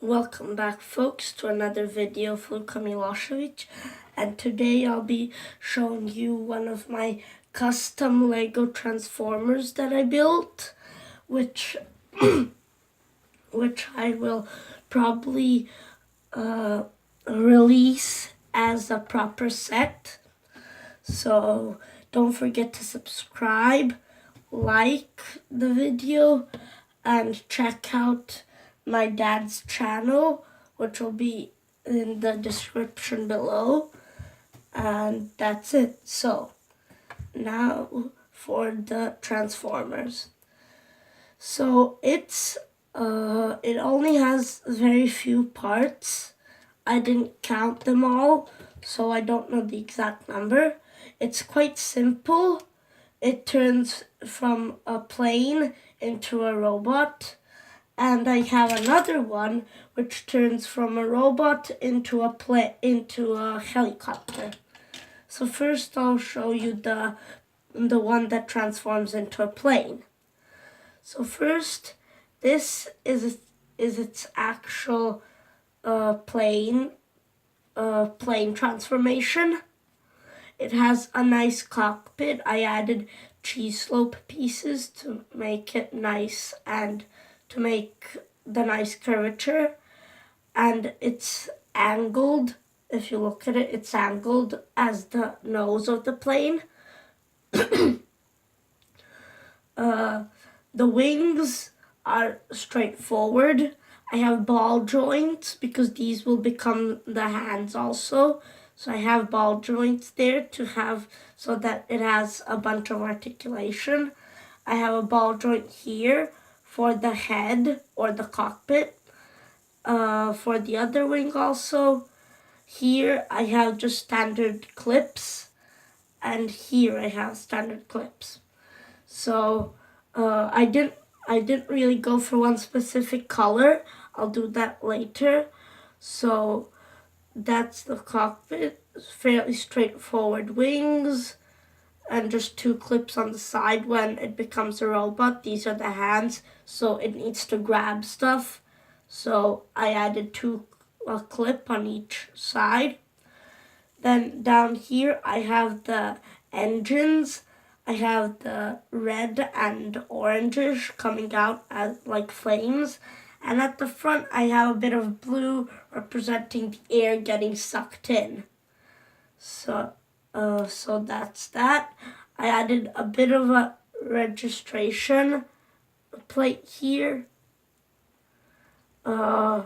Welcome back, folks, to another video from Milosevic, and today I'll be showing you one of my custom Lego Transformers that I built, which I will probably release as a proper set. So don't forget to subscribe, like the video, and check out my dad's channel, which will be in the description below. And that's it. So now for the Transformers. So it only has very few parts. I didn't count them all, so I don't know the exact number. It's quite simple. It turns from a plane into a robot. And I have another one which turns from a robot into a helicopter. So first I'll show you the one that transforms into a plane. So first, this is its actual plane transformation. It has a nice cockpit. I added cheese slope pieces to make it nice and to make the nice curvature. And it's angled. If you look at it, it's angled as the nose of the plane. The wings are straightforward. I have ball joints because these will become the hands also. So I have ball joints there to have so that it has a bunch of articulation. I have a ball joint here for the head or the cockpit. For the other wing also. Here I have just standard clips, and here I have standard clips. So I didn't really go for one specific color. I'll do that later. So that's the cockpit. It's fairly straightforward wings and just two clips on the side when it becomes a robot. These are the hands, so it needs to grab stuff. So I added a clip on each side. Then down here I have the engines. I have the red and orangish coming out as like flames. And at the front I have a bit of blue representing the air getting sucked in. So that's that. I added a bit of a registration plate here. I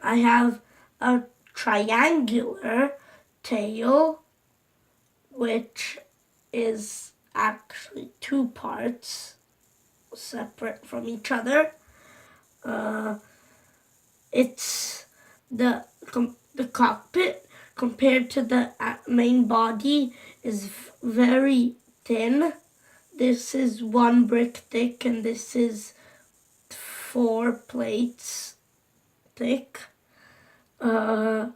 have a triangular tail, which is actually two parts separate from each other. It's the cockpit compared to the main body is very thin. This is 1 brick thick and this is 4 plates thick. Down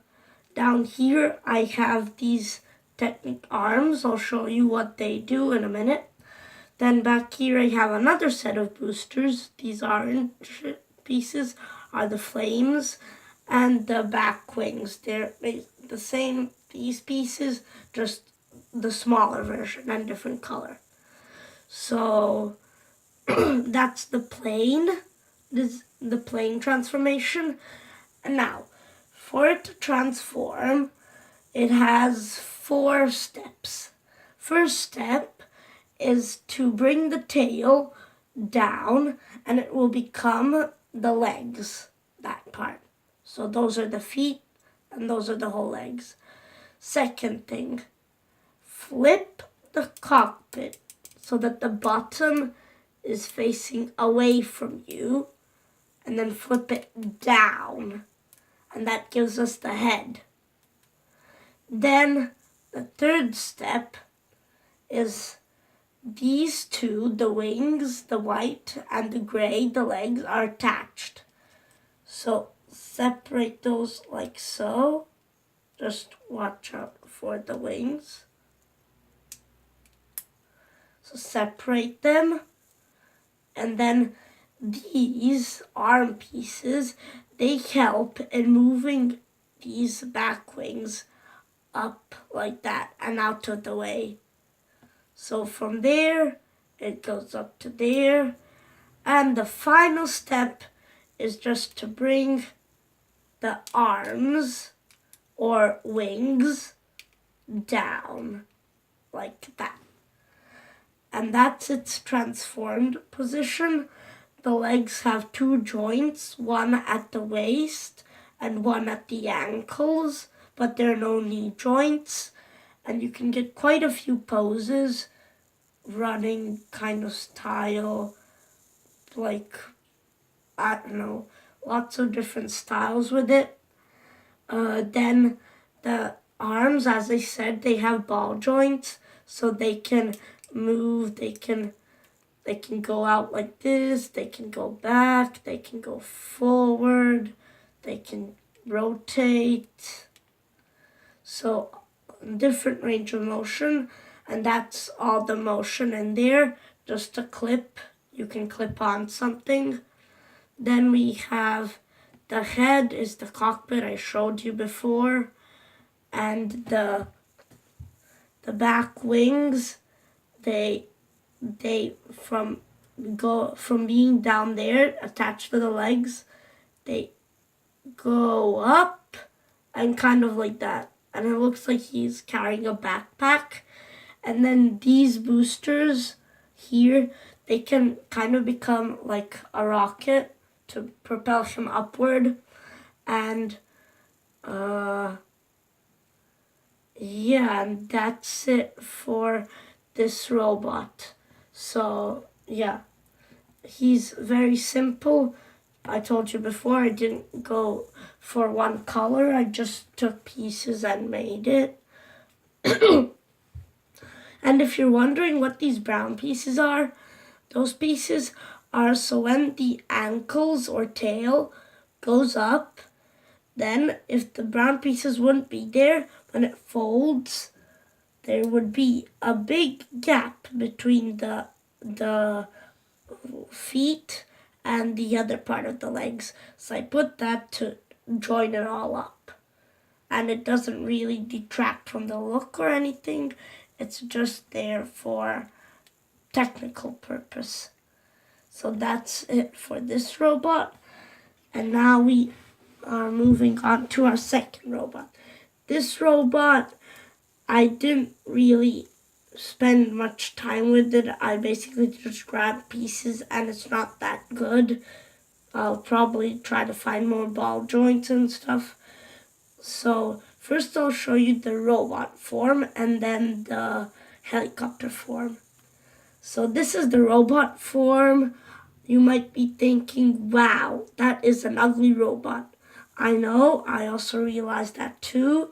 here I have these Technic arms. I'll show you what they do in a minute. Then back here I have another set of boosters. These orange pieces are the flames and the back wings. They're the same, these pieces, just the smaller version and different color. So that's the plane. This is the plane transformation. And now, for it to transform, it has 4 steps. First step is to bring the tail down and it will become the legs, that part. So those are the feet and those are the whole legs. Second thing, flip the cockpit so that the bottom is facing away from you, and then flip it down, and that gives us the head. Then the third step is these two, the wings, the white and the gray, the legs are attached. So separate those like so. Just watch out for the wings. So separate them, and then these arm pieces, they help in moving these back wings up like that and out of the way. So from there, it goes up to there. And the final step is just to bring the arms or wings down like that. And that's its transformed position. The legs have two joints, one at the waist and one at the ankles, but there are no knee joints. And you can get quite a few poses, running kind of style, like, I don't know, lots of different styles with it. Then the arms, as I said, they have ball joints, so they can move, they can go out like this, they can go back, they can go forward, they can rotate. So different range of motion, and that's all the motion in there. Just a clip, you can clip on something. Then we have the head is the cockpit I showed you before, and the back wings, they from being down there attached to the legs, they go up and kind of like that, and it looks like he's carrying a backpack. And then these boosters here, they can kind of become like a rocket to propel him upward. And yeah, and that's it for this robot. So yeah, he's very simple. I told you before, I didn't go for one color. I just took pieces and made it. And if you're wondering what these brown pieces are, those pieces are so when the ankles or tail goes up, then if the brown pieces wouldn't be there, when it folds, there would be a big gap between the feet and the other part of the legs. So I put that to join it all up. And it doesn't really detract from the look or anything. It's just there for technical purpose. So that's it for this robot. And now we are moving on to our second robot. This robot, I didn't really spend much time with it. I basically just grabbed pieces and it's not that good. I'll probably try to find more ball joints and stuff. So first I'll show you the robot form and then the helicopter form. So this is the robot form. You might be thinking, wow, that is an ugly robot. I know, I also realized that too.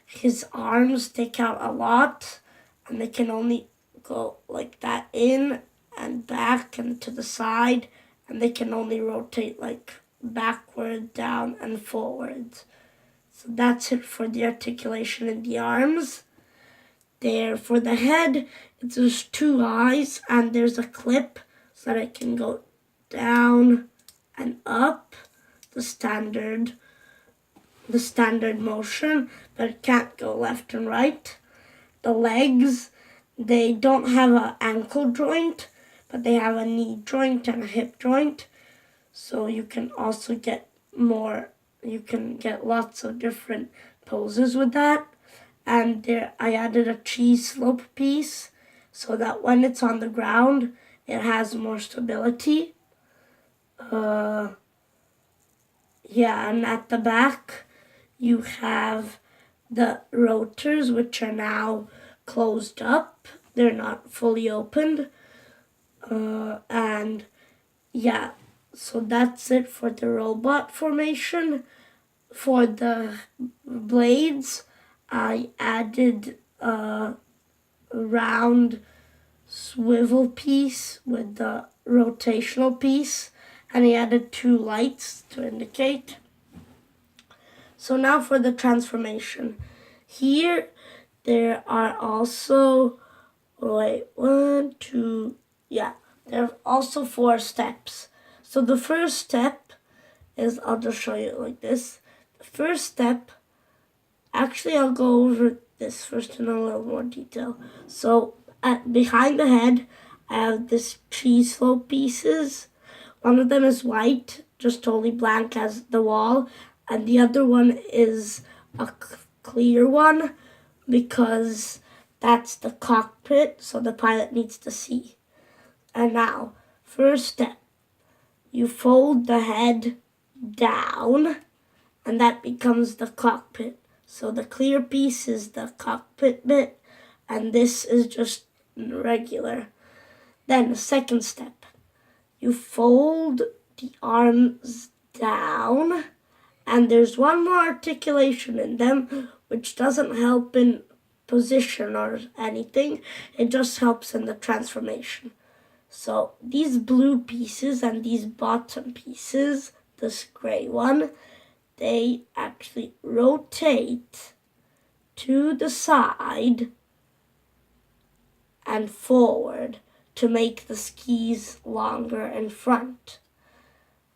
His arms stick out a lot and they can only go like that in and back and to the side, and they can only rotate like backward, down, and forward. So that's it for the articulation in the arms. There for the head, it's just two eyes and there's a clip so that it can go down and up, the standard motion, but it can't go left and right. The legs, they don't have an ankle joint, but they have a knee joint and a hip joint. So you can also get lots of different poses with that. And there I added a cheese slope piece so that when it's on the ground, it has more stability. And at the back, you have the rotors, which are now closed up. They're not fully opened. And yeah, so that's it for the robot formation. For the blades, I added a round swivel piece with the rotational piece, and I added two lights to indicate. So now for the transformation. Here there are also, there are also 4 steps. So the first step is, I'll just show you like this. The first step, actually I'll go over this first in a little more detail. So behind the head, I have this cheese slope pieces. One of them is white, just totally blank as the wall, and the other one is a clear one because that's the cockpit, so the pilot needs to see. And now, first step, you fold the head down, and that becomes the cockpit. So the clear piece is the cockpit bit, and this is just regular. Then the second step, you fold the arms down, and there's one more articulation in them, which doesn't help in position or anything. It just helps in the transformation. So these blue pieces and these bottom pieces, this gray one, they actually rotate to the side and forward to make the skis longer in front.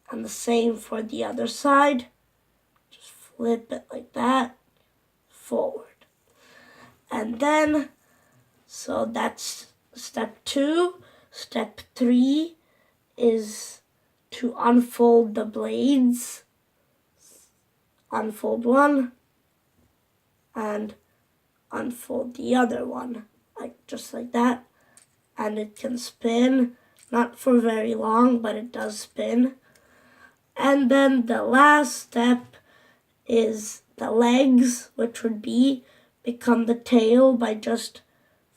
And the same for the other side. Just flip it like that, forward. And then, so that's step 2. Step 3 is to unfold the blades. Unfold one and unfold the other one, just like that. And it can spin, not for very long, but it does spin. And then the last step is the legs, which would become the tail by just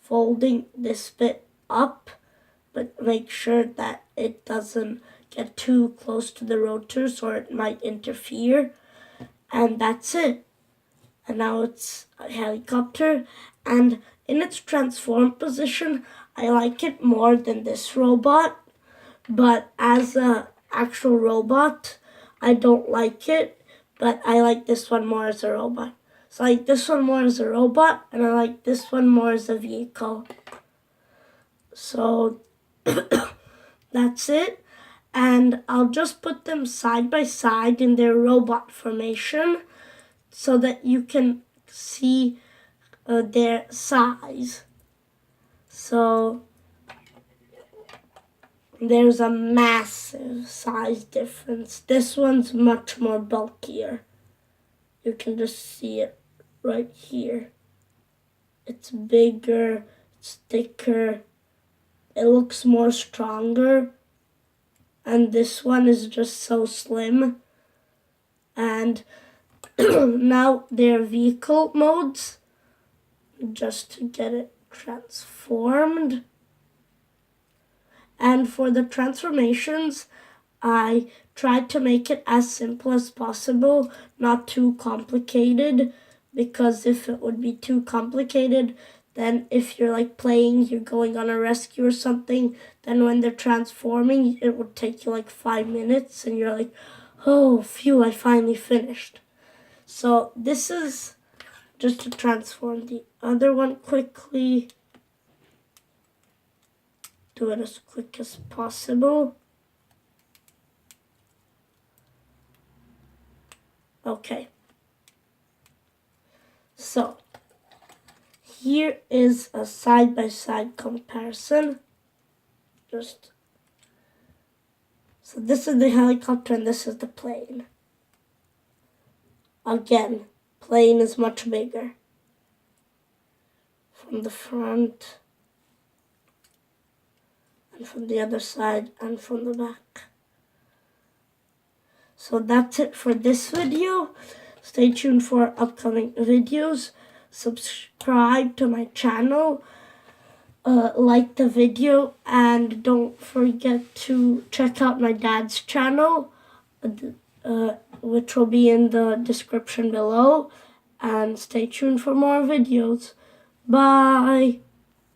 folding this bit up, but make sure that it doesn't get too close to the rotors or it might interfere. And that's it. And now it's a helicopter, and in its transformed position, I like it more than this robot, but as an actual robot, I don't like it, but I like this one more as a robot. So I like this one more as a robot, and I like this one more as a vehicle. So that's it. And I'll just put them side by side in their robot formation so that you can see their size. So there's a massive size difference. This one's much more bulkier. You can just see it right here. It's bigger, it's thicker, it looks more stronger. And this one is just so slim. And now their vehicle modes, just to get it transformed. And for the transformations, I tried to make it as simple as possible, not too complicated, because if it would be too complicated, then if you're like playing, you're going on a rescue or something, then when they're transforming, it would take you like 5 minutes and you're like, oh, phew, I finally finished. So this is just to transform the other one quickly. Do it as quick as possible. Okay. So here is a side-by-side comparison. So this is the helicopter and this is the plane. Again, plane is much bigger. From the front, and from the other side, and from the back. So that's it for this video. Stay tuned for upcoming videos. Subscribe to my channel. Like the video, and don't forget to check out my dad's channel, which will be in the description below. And stay tuned for more videos. Bye!